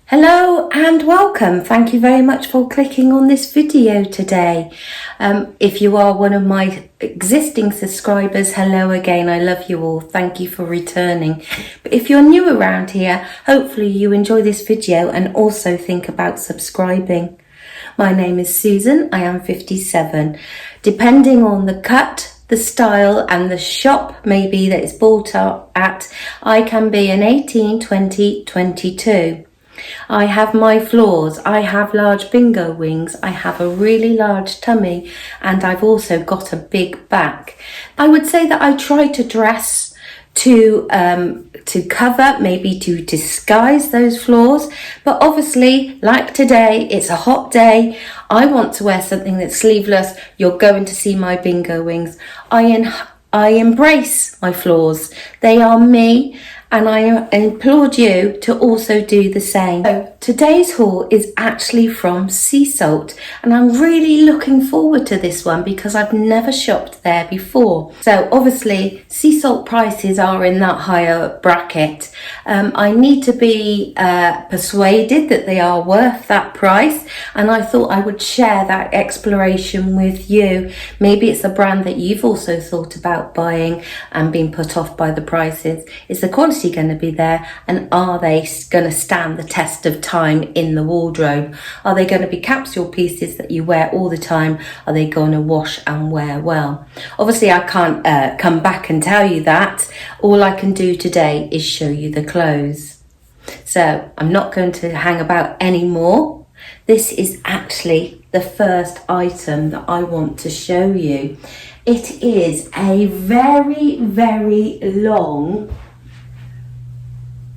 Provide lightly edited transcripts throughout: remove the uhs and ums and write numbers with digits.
Hello and welcome. Thank you very much for clicking on this video today. If you are one of my existing subscribers, hello again. I love you all. Thank you for returning. But if you're new around here, hopefully you enjoy this video and also think about subscribing. My name is Susan. I am 57. Depending on the cut, the style and the shop maybe that it's bought up at, I can be an 18, 20, 22. I have my flaws, I have large bingo wings, I have a really large tummy, and I've also got a big back. I would say that I try to dress to cover, maybe to disguise those flaws, but obviously, like today, it's a hot day, I want to wear something that's sleeveless. You're going to see my bingo wings. I embrace my flaws. They are me, and I implore you to also do the same. So today's haul is actually from Sea Salt, and I'm really looking forward to this one because I've never shopped there before. So obviously Sea Salt prices are in that higher bracket. I need to be persuaded that they are worth that price, and I thought I would share that exploration with you. Maybe it's a brand that you've also thought about buying and been put off by the prices. Is the quality going to be there, and are they going to stand the test of time in the wardrobe? Are they going to be capsule pieces that you wear all the time? Are they going to wash and wear well? Obviously I can't come back and tell you that. All I can do today is show you the clothes. So I'm not going to hang about anymore. This is actually the first item that I want to show you. It is a very, very long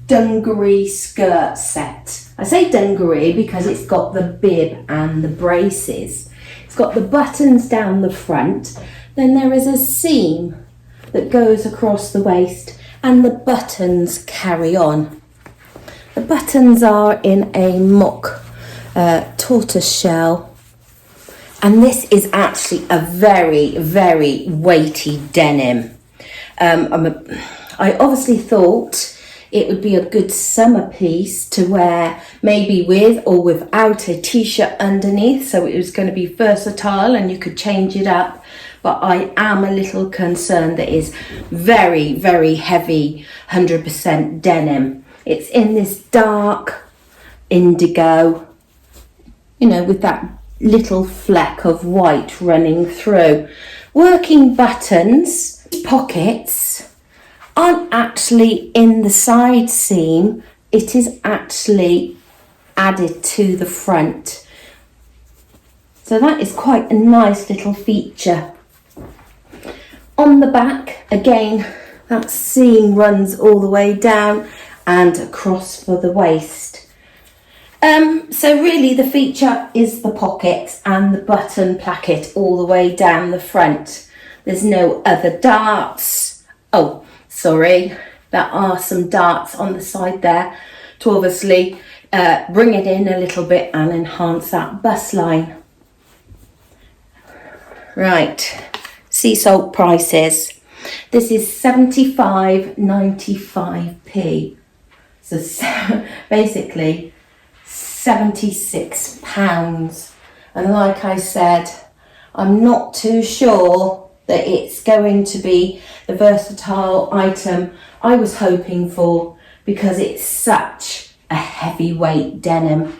dungaree skirt set. I say dungaree because it's got the bib and the braces. It's got the buttons down the front, then there is a seam that goes across the waist, and the buttons carry on. The buttons are in a mock tortoise shell, and this is actually a very, very weighty denim. I obviously thought it would be a good summer piece to wear maybe with or without a t-shirt underneath, so it was going to be versatile and you could change it up. But I am a little concerned that it's very, very heavy 100% denim. It's in this dark indigo, you know, with that little fleck of white running through. Working buttons, pockets aren't actually in the side seam, it is actually added to the front. So that is quite a nice little feature. On the back, again, that seam runs all the way down and across for the waist. So really the feature is the pockets and the button placket all the way down the front. There's no other darts. Oh, sorry, there are some darts on the side there to obviously bring it in a little bit and enhance that bust line. Right, Sea Salt prices. This is 75.95p. So basically £76. And like I said, I'm not too sure that it's going to be the versatile item I was hoping for because it's such a heavyweight denim.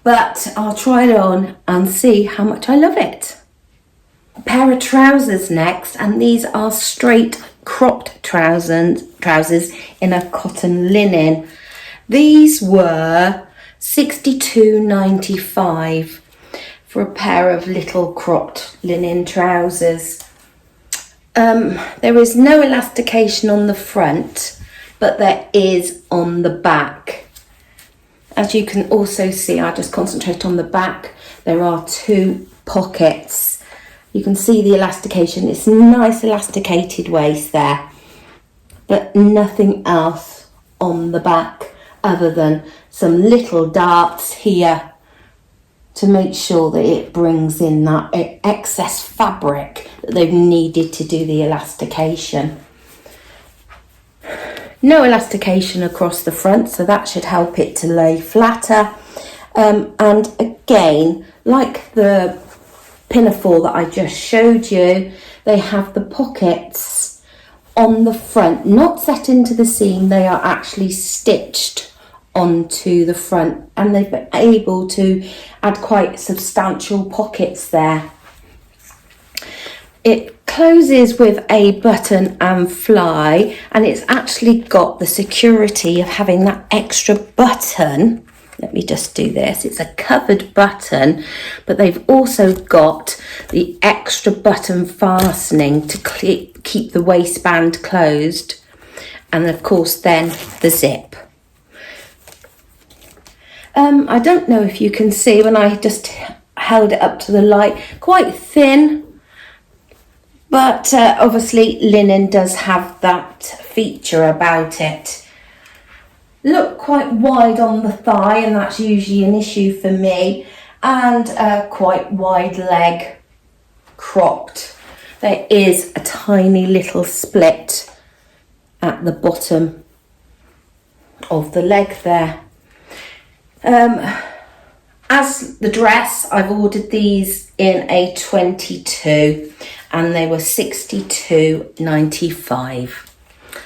But I'll try it on and see how much I love it. A pair of trousers next, and these are straight cropped trousers in a cotton linen. These were £62.95 for a pair of little cropped linen trousers. There is no elastication on the front, but there is on the back. As you can also see, I'll just concentrate on the back. There are two pockets. You can see the elastication. It's a nice elasticated waist there, but nothing else on the back other than some little darts here to make sure that it brings in that excess fabric that they've needed to do the elastication. No elastication across the front, so that should help it to lay flatter. And again, like the pinafore that I just showed you, they have the pockets on the front, not set into the seam, they are actually stitched onto the front, and they've been able to add quite substantial pockets there. It closes with a button and fly, and it's actually got the security of having that extra button. Let me just do this. It's a covered button, but they've also got the extra button fastening to keep the waistband closed, and of course then the zip. I don't know if you can see when I just held it up to the light, quite thin, but obviously linen does have that feature about it. Look quite wide on the thigh, and that's usually an issue for me, and quite wide leg, cropped. There is a tiny little split at the bottom of the leg there. As the dress, I've ordered these in a 22 and they were £62.95.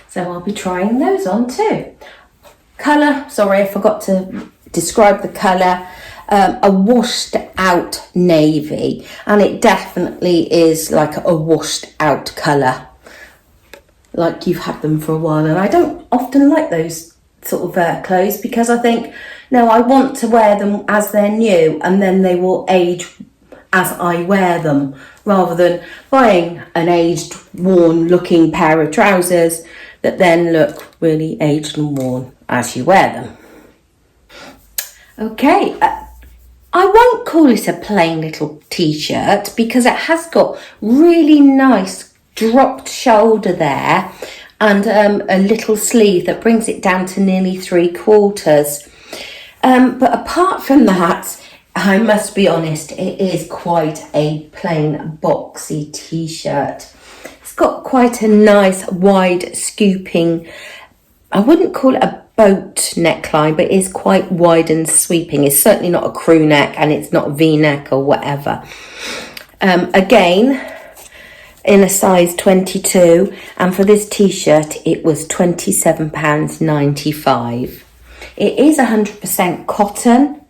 So I'll be trying those on too. Colour, sorry, I forgot to describe the colour. A washed out navy, and it definitely is like a washed out colour, like you've had them for a while. And I don't often like those sort of clothes, because I think, no, I want to wear them as they're new and then they will age as I wear them, rather than buying an aged, worn looking pair of trousers that then look really aged and worn as you wear them. Okay, I won't call it a plain little t-shirt because it has got really nice dropped shoulder there, and a little sleeve that brings it down to nearly 3/4. But apart from that, I must be honest, it is quite a plain boxy t-shirt. It's got quite a nice wide scooping, I wouldn't call it a boat neckline, but it is quite wide and sweeping. It's certainly not a crew neck, and it's not a V-neck or whatever. Again, in a size 22, and for this t-shirt it was £27.95. It is 100% cotton,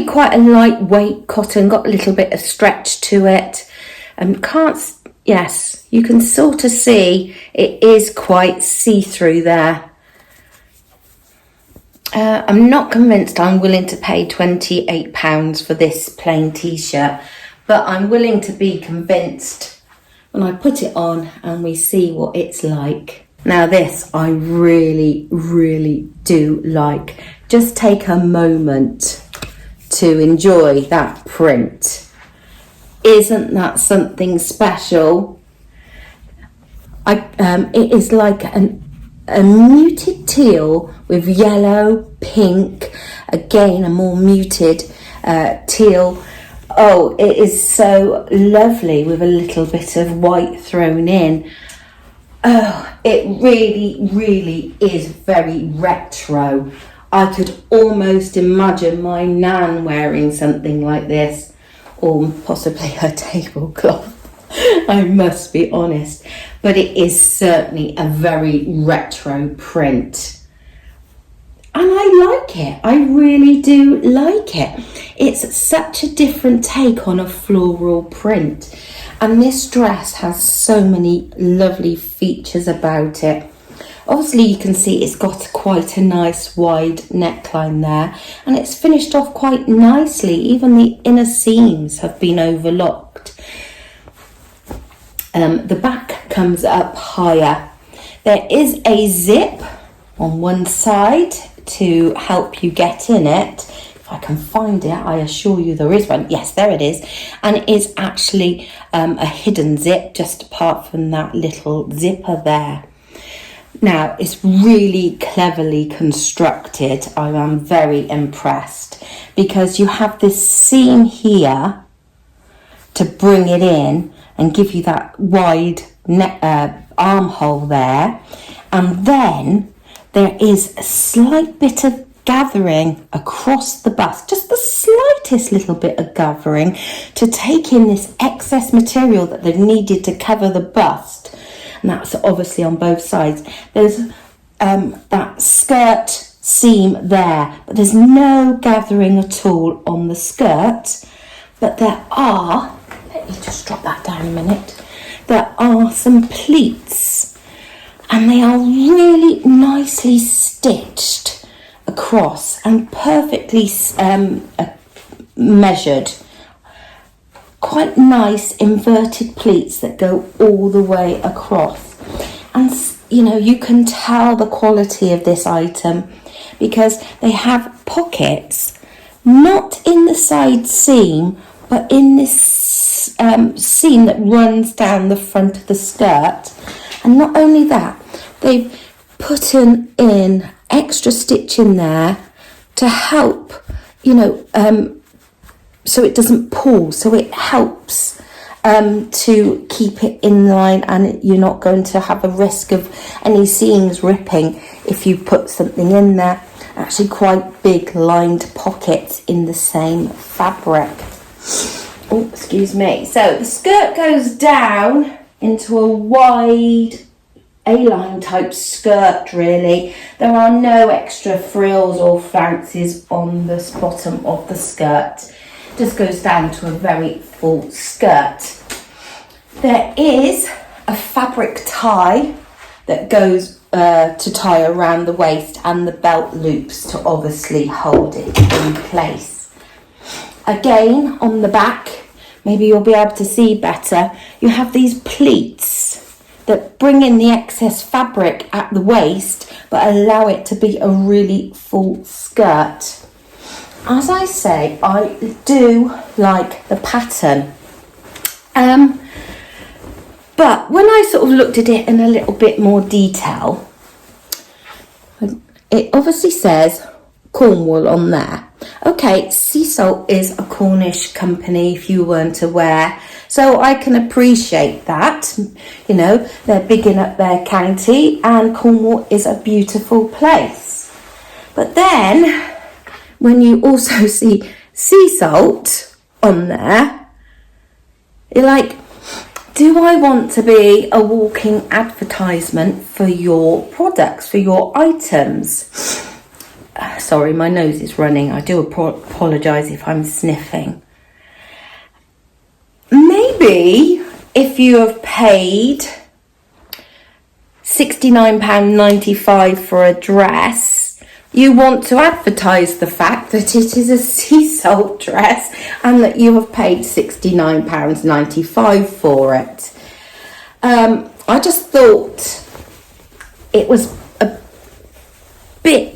quite a lightweight cotton, got a little bit of stretch to it, and yes, you can sort of see it is quite see-through there. I'm not convinced I'm willing to pay £28 for this plain t-shirt, but I'm willing to be convinced when I put it on and we see what it's like. Now this I really, really do like. Just take a moment to enjoy that print. Isn't that something special? It is like a muted teal with yellow, pink, again a more muted teal. Oh, it is so lovely with a little bit of white thrown in. Oh, it really, really is very retro. I could almost imagine my nan wearing something like this, or possibly her tablecloth. I must be honest, but it is certainly a very retro print. And I like it. I really do like it. It's such a different take on a floral print. And this dress has so many lovely features about it. Obviously you can see it's got quite a nice wide neckline there, and it's finished off quite nicely. Even the inner seams have been overlocked. The back comes up higher. There is a zip on one side to help you get in it. If I can find it, I assure you there is one. Yes, there it is. And it is actually a hidden zip just apart from that little zipper there. Now, it's really cleverly constructed. I am very impressed, because you have this seam here to bring it in and give you that wide armhole there. And then there is a slight bit of gathering across the bust, just the slightest little bit of gathering to take in this excess material that they've needed to cover the bust. And that's obviously on both sides. There's that skirt seam there, but there's no gathering at all on the skirt. But there are, let me just drop that down a minute, there are some pleats, and they are really nicely stitched across and perfectly measured. Quite nice inverted pleats that go all the way across. And you know, you can tell the quality of this item because they have pockets, not in the side seam, but in this seam that runs down the front of the skirt. And not only that, they've put in extra stitch in there to help, you know, so it doesn't pull, so it helps to keep it in line, and you're not going to have a risk of any seams ripping if you put something in there. Actually quite big lined pockets in the same fabric. Oh, excuse me. So the skirt goes down into a wide A-line type skirt, really. There are no extra frills or flounces on the bottom of the skirt. It just goes down to a very full skirt. There is a fabric tie that goes to tie around the waist, and the belt loops to obviously hold it in place. Again, on the back, maybe you'll be able to see better, you have these pleats that bring in the excess fabric at the waist but allow it to be a really full skirt. As I say, I do like the pattern. But when I sort of looked at it in a little bit more detail, it obviously says Cornwall on there. Okay, Sea Salt is a Cornish company, if you weren't aware, so I can appreciate that. You know, they're bigging up their county, and Cornwall is a beautiful place. But then, when you also see Sea Salt on there, you're like, do I want to be a walking advertisement for your products, for your items? Sorry, my nose is running. I do apologise if I'm sniffing. Maybe if you have paid £69.95 for a dress, you want to advertise the fact that it is a Sea Salt dress and that you have paid £69.95 for it. I just thought it was a bit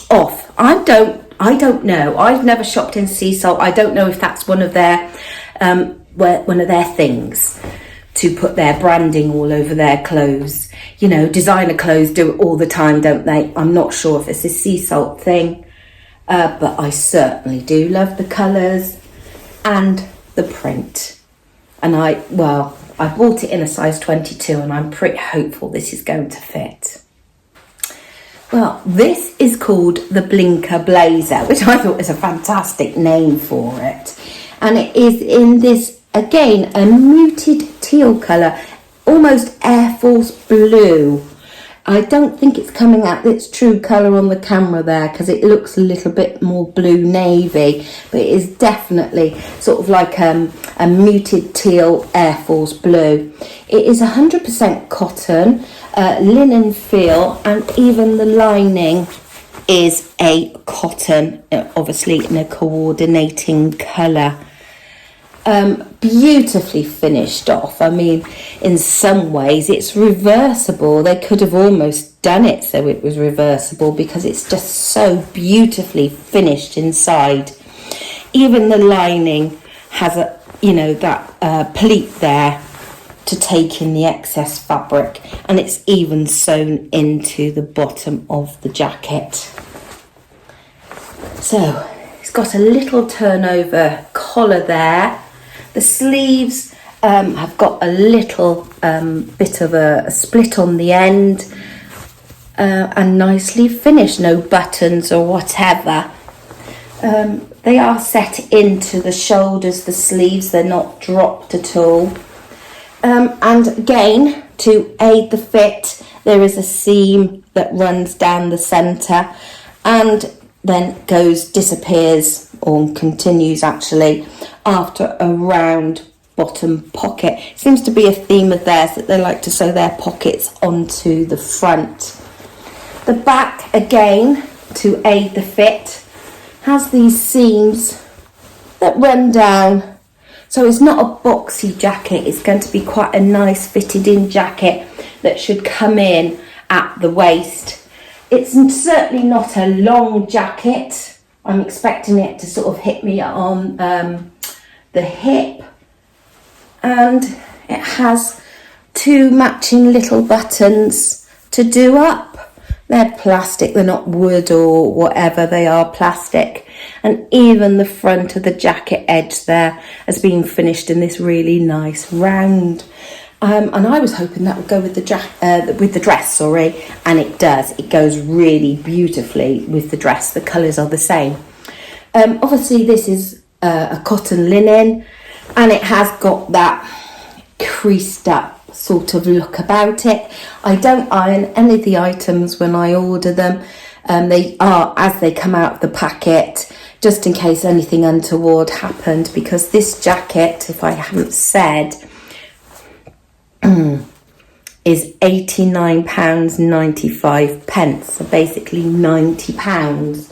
off. I don't know. I've never shopped in Sea Salt. I don't know if that's one of their things, to put their branding all over their clothes. You know, designer clothes do it all the time, don't they? I'm not sure if it's a Sea Salt thing, but I certainly do love the colours and the print. And I bought it in a size 22, and I'm pretty hopeful this is going to fit. Well, this is called the Blinker Blazer, which I thought was a fantastic name for it. And it is in this, again, a muted teal colour, almost Air Force blue. I don't think it's coming out its true colour on the camera there, because it looks a little bit more blue navy, but it is definitely sort of like a muted teal Air Force blue. It is 100% cotton, linen feel, and even the lining is a cotton, obviously in a coordinating colour. Beautifully finished off. I mean, in some ways it's reversible. They could have almost done it so it was reversible, because it's just so beautifully finished inside. Even the lining has a, you know, that pleat there to take in the excess fabric, and it's even sewn into the bottom of the jacket. So it's got a little turnover collar there. The sleeves I've got a little bit of a split on the end, and nicely finished, no buttons or whatever. They are set into the shoulders, the sleeves, they're not dropped at all. And again, to aid the fit, there is a seam that runs down the centre and then disappears or continues actually after a round bottom pocket. It seems to be a theme of theirs that they like to sew their pockets onto the front. The back, again, to aid the fit, has these seams that run down. So it's not a boxy jacket, it's going to be quite a nice fitted in jacket that should come in at the waist. It's certainly not a long jacket. I'm expecting it to sort of hit me on the hip. And it has 2 matching little buttons to do up. They're plastic, they're not wood or whatever, they are plastic. And even the front of the jacket edge there has been finished in this really nice round. And I was hoping that would go with the dress, and it does. It goes really beautifully with the dress. The colours are the same. Obviously, this is a cotton linen, and it has got that creased up sort of look about it. I don't iron any of the items when I order them. They are as they come out of the packet, just in case anything untoward happened, because this jacket, if I haven't said, is £89.95, so basically £90.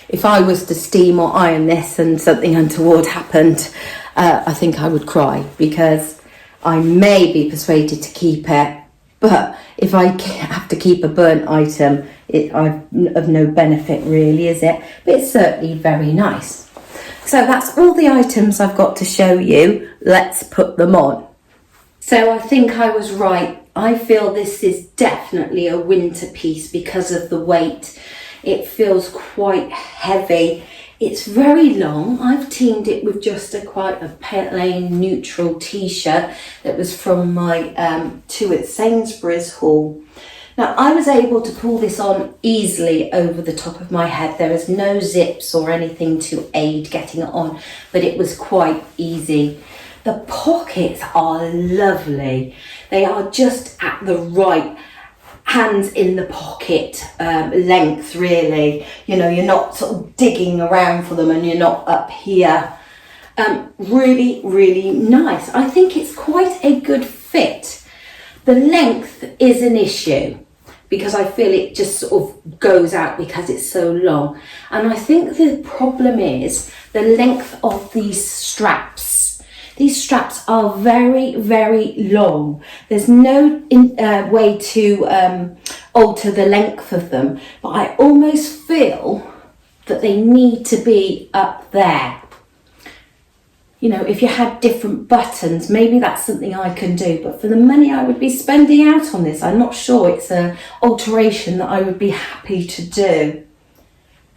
If I was to steam or iron this and something untoward happened, I think I would cry, because I may be persuaded to keep it, but if I have to keep a burnt item, I'm of no benefit really, is it? But it's certainly very nice. So that's all the items I've got to show you. Let's put them on. So I think I was right. I feel this is definitely a winter piece because of the weight. It feels quite heavy. It's very long. I've teamed it with just quite a plain neutral t-shirt that was from my 2 at Sainsbury's haul. Now, I was able to pull this on easily over the top of my head. There was no zips or anything to aid getting it on, but it was quite easy. The pockets are lovely. They are just at the right hands in the pocket length, really. You know, you're not sort of digging around for them and you're not up here. Really, really nice. I think it's quite a good fit. The length is an issue because I feel it just sort of goes out because it's so long. And I think the problem is the length of these straps. These straps are very, very long. There's no way to alter the length of them, but I almost feel that they need to be up there. You know, if you had different buttons, maybe that's something I can do. But for the money I would be spending out on this, I'm not sure it's an alteration that I would be happy to do.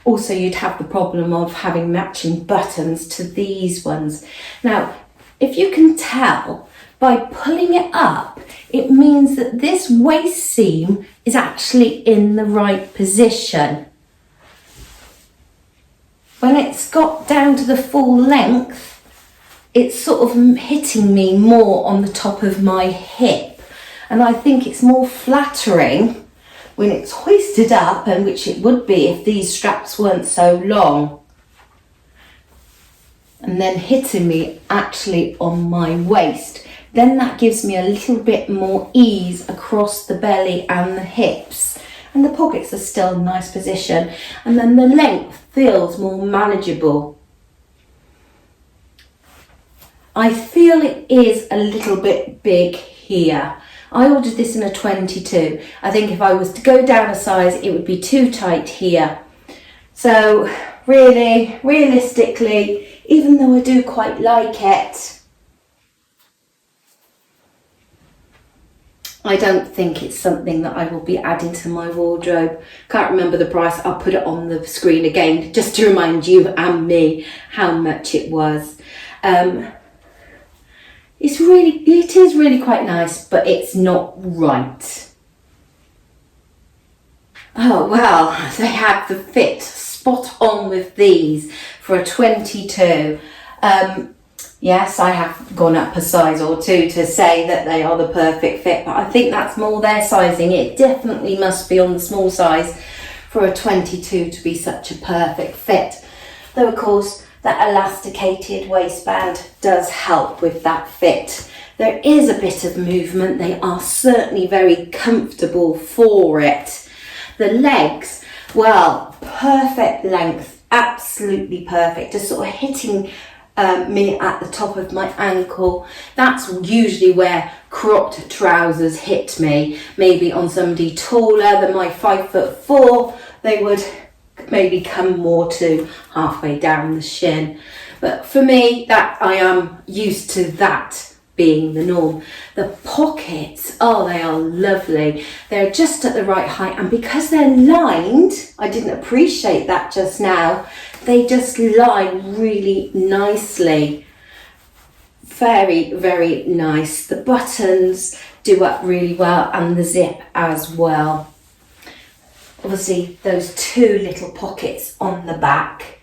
Also, you'd have the problem of having matching buttons to these ones. Now, if you can tell, by pulling it up, it means that this waist seam is actually in the right position. When it's got down to the full length, it's sort of hitting me more on the top of my hip. And I think it's more flattering when it's hoisted up, and which it would be if these straps weren't so long. And then hitting me actually on my waist. Then that gives me a little bit more ease across the belly and the hips. And the pockets are still in a nice position. And then the length feels more manageable. I feel it is a little bit big here. I ordered this in a 22. I think if I was to go down a size, it would be too tight here. So really, realistically, even though I do quite like it, I don't think it's something that I will be adding to my wardrobe. Can't remember the price. I'll put it on the screen again, just to remind you and me how much it was. it is really quite nice, but it's not right. Oh well, they have the fit spot on with these for a 22. Yes, I have gone up a size or two to say that they are the perfect fit, but I think that's more their sizing. It definitely must be on the small size for a 22 to be such a perfect fit. Though of course that elasticated waistband does help with that fit. There is a bit of movement. They are certainly very comfortable for it. The legs, well, perfect length, absolutely perfect. Just sort of hitting me at the top of my ankle. That's usually where cropped trousers hit me. Maybe on somebody taller than my 5'4", they would maybe come more to halfway down the shin. But for me, that I am used to that being the norm. The pockets, oh, they are lovely. They're just at the right height, and because they're lined, I didn't appreciate that just now, they just line really nicely. Very, very nice. The buttons do up really well, and the zip as well. Obviously those two little pockets on the back.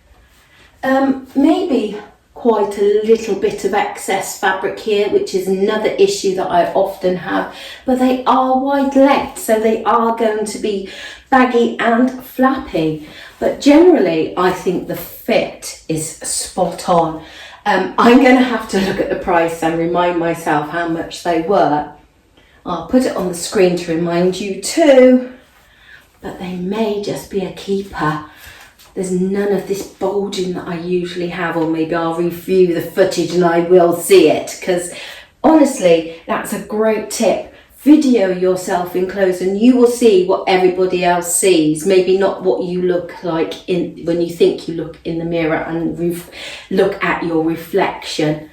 Maybe quite a little bit of excess fabric here, which is another issue that I often have, but they are wide legged, so they are going to be baggy and flappy. But generally I think the fit is spot on. I'm going to have to look at the price and remind myself how much they were. I'll put it on the screen to remind you too, but they may just be a keeper. There's none of this bulging that I usually have, or maybe I'll review the footage and I will see it, because honestly, that's a great tip. Video yourself in clothes and you will see what everybody else sees. Maybe not what you look like when you think you look in the mirror and look at your reflection.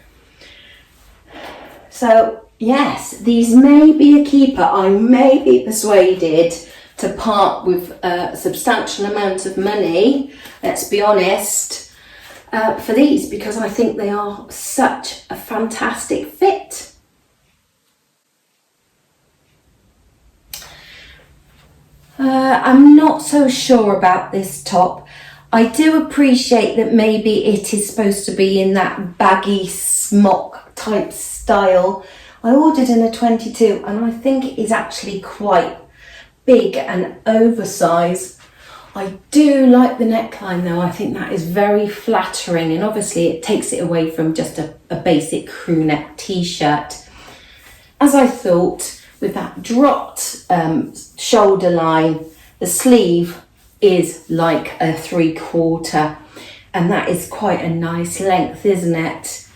So yes, these may be a keeper. I may be persuaded to part with a substantial amount of money, let's be honest, for these, because I think they are such a fantastic fit. I'm not so sure about this top. I do appreciate that maybe it is supposed to be in that baggy smock type style. I ordered in a 22 and I think it is actually quite big and oversized. I do like the neckline though. I think that is very flattering, and obviously it takes it away from just a basic crew neck t-shirt. As I thought, with that dropped shoulder line, the sleeve is like a 3/4, and that is quite a nice length, isn't it?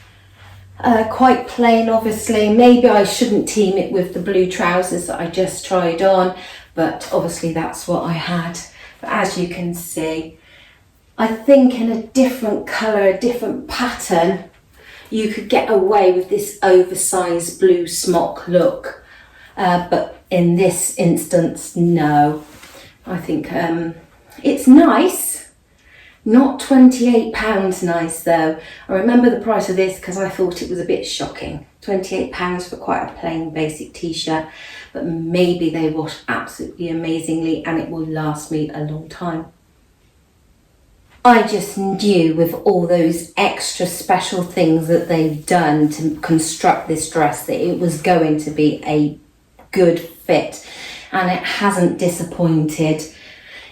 Quite plain, obviously. Maybe I shouldn't team it with the blue trousers that I just tried on, but obviously that's what I had. But as you can see, I think in a different colour, a different pattern, you could get away with this oversized blue smock look. But in this instance, no. I think it's nice, not £28 nice though. I remember the price of this because I thought it was a bit shocking. £28 for quite a plain basic t-shirt, but maybe they wash absolutely amazingly and it will last me a long time. I just knew with all those extra special things that they've done to construct this dress that it was going to be a good fit, and it hasn't disappointed.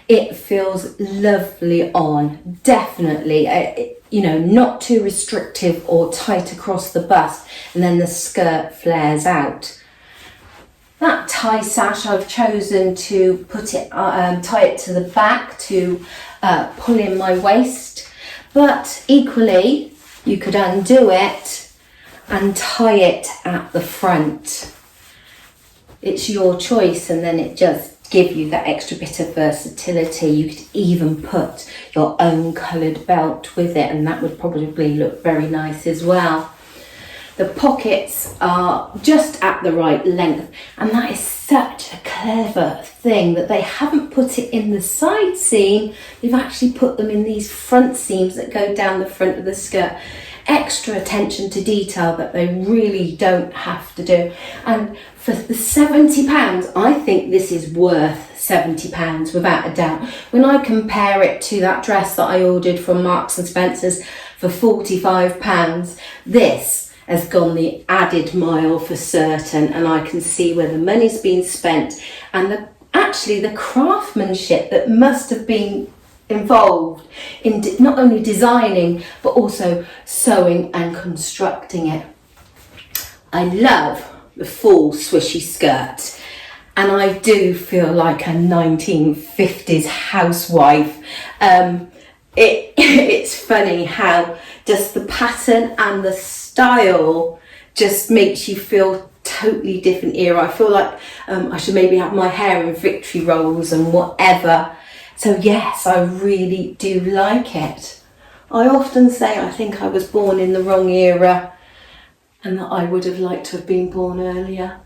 It feels lovely on, definitely. You know, not too restrictive or tight across the bust, and then the skirt flares out. That tie sash, I've chosen to put it, tie it to the back to pull in my waist, but equally you could undo it and tie it at the front. It's your choice, and then it just gives you that extra bit of versatility. You could even put your own coloured belt with it, and that would probably look very nice as well. The pockets are just at the right length, and that is such a clever thing that they haven't put it in the side seam. They've actually put them in these front seams that go down the front of the skirt. extra attention to detail that they really don't have to do. And for the £70, I think this is worth £70 without a doubt. When I compare it to that dress that I ordered from Marks and Spencer's for £45, this has gone the added mile for certain, and I can see where the money's been spent and actually the craftsmanship that must have been involved in not only designing but also sewing and constructing it. I love the full swishy skirt, and I do feel like a 1950s housewife. It's funny how just the pattern and the style just makes you feel totally different era. I feel like I should maybe have my hair in victory rolls and whatever. So yes, I really do like it. I often say I think I was born in the wrong era and that I would have liked to have been born earlier.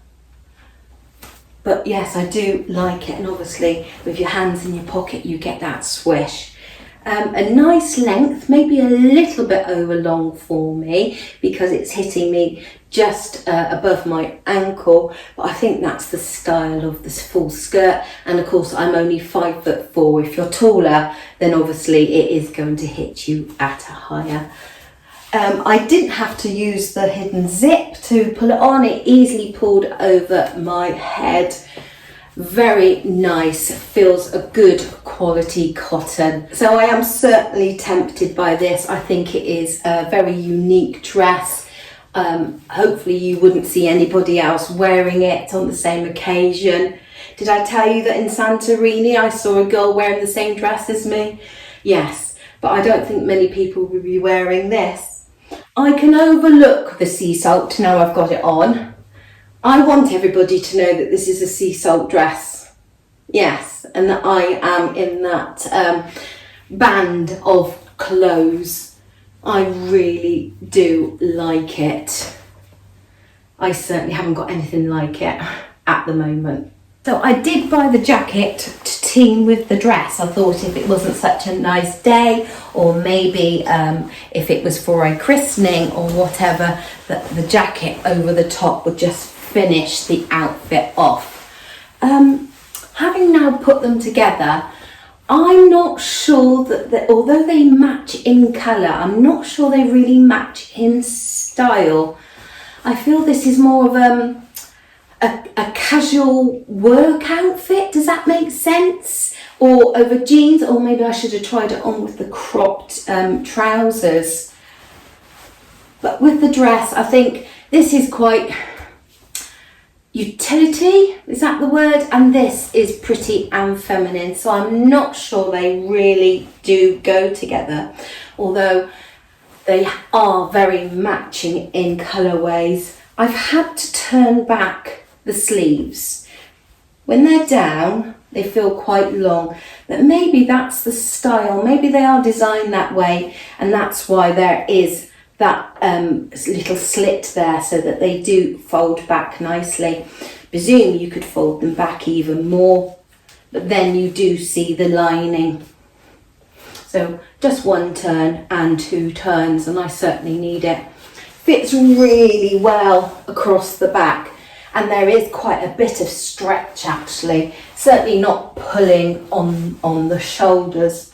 But yes, I do like it, and obviously with your hands in your pocket you get that swish. A nice length, maybe a little bit over long for me because it's hitting me just above my ankle, but I think that's the style of this full skirt. And of course I'm only 5'4". If you're taller, then obviously it is going to hit you at a higher. I didn't have to use the hidden zip to pull it on. It easily pulled over my head. Very nice, feels a good quality cotton. So I am certainly tempted by this. I think it is a very unique dress. Hopefully you wouldn't see anybody else wearing it on the same occasion. Did I tell you that in Santorini I saw a girl wearing the same dress as me? Yes, but I don't think many people would be wearing this. I can overlook the sea salt now I've got it on. I want everybody to know that this is a sea salt dress. Yes, and that I am in that band of clothes. I really do like it. I certainly haven't got anything like it at the moment. So I did buy the jacket to team with the dress. I thought if it wasn't such a nice day, or maybe if it was for a christening or whatever, that the jacket over the top would just finish the outfit off. Having now put them together, I'm not sure that although they match in colour, I'm not sure they really match in style. I feel this is more of a casual work outfit. Does that make sense? Or over jeans, or maybe I should have tried it on with the cropped trousers. But with the dress, I think this is quite utility, is that the word? And this is pretty and feminine, so I'm not sure they really do go together, although they are very matching in colourways. I've had to turn back the sleeves. When they're down, they feel quite long, but maybe that's the style, maybe they are designed that way, and that's why there is that little slit there so that they do fold back nicely. Presume you could fold them back even more, but then you do see the lining. So just one turn and two turns, and I certainly need it. Fits really well across the back, and there is quite a bit of stretch actually, certainly not pulling on the shoulders.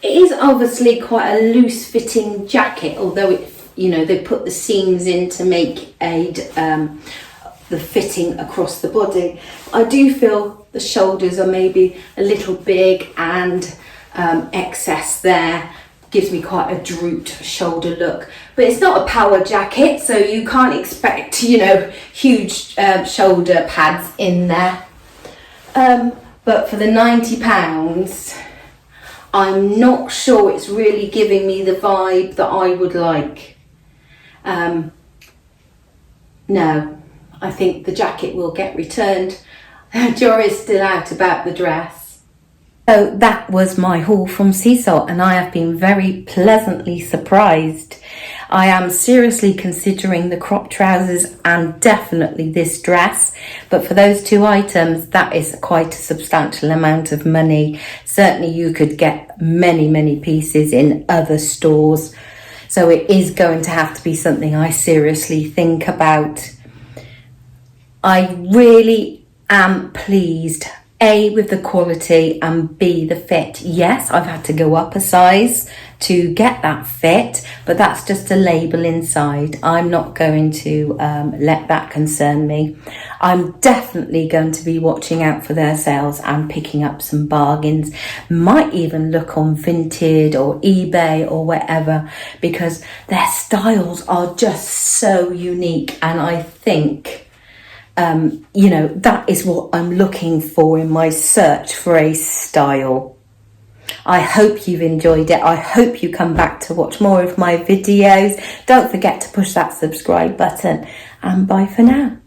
It is obviously quite a loose fitting jacket, although it, you know, they put the seams in to make aid the fitting across the body. I do feel the shoulders are maybe a little big, and excess there gives me quite a drooped shoulder look. But it's not a power jacket, so you can't expect, you know, huge shoulder pads in there. But for the £90, I'm not sure it's really giving me the vibe that I would like. No, I think the jacket will get returned. Jury's still out about the dress. So that was my haul from Sea Salt, and I have been very pleasantly surprised. I am seriously considering the crop trousers and definitely this dress, but for those two items, that is quite a substantial amount of money. Certainly you could get many pieces in other stores. So it is going to have to be something I seriously think about. I really am pleased, A, with the quality, and B, the fit. Yes, I've had to go up a size to get that fit, but that's just a label inside. I'm not going to let that concern me. I'm definitely going to be watching out for their sales and picking up some bargains. Might even look on Vinted or eBay or wherever, because their styles are just so unique, and I think that is what I'm looking for in my search for a style. I hope you've enjoyed it. I hope you come back to watch more of my videos. Don't forget to push that subscribe button, and bye for now.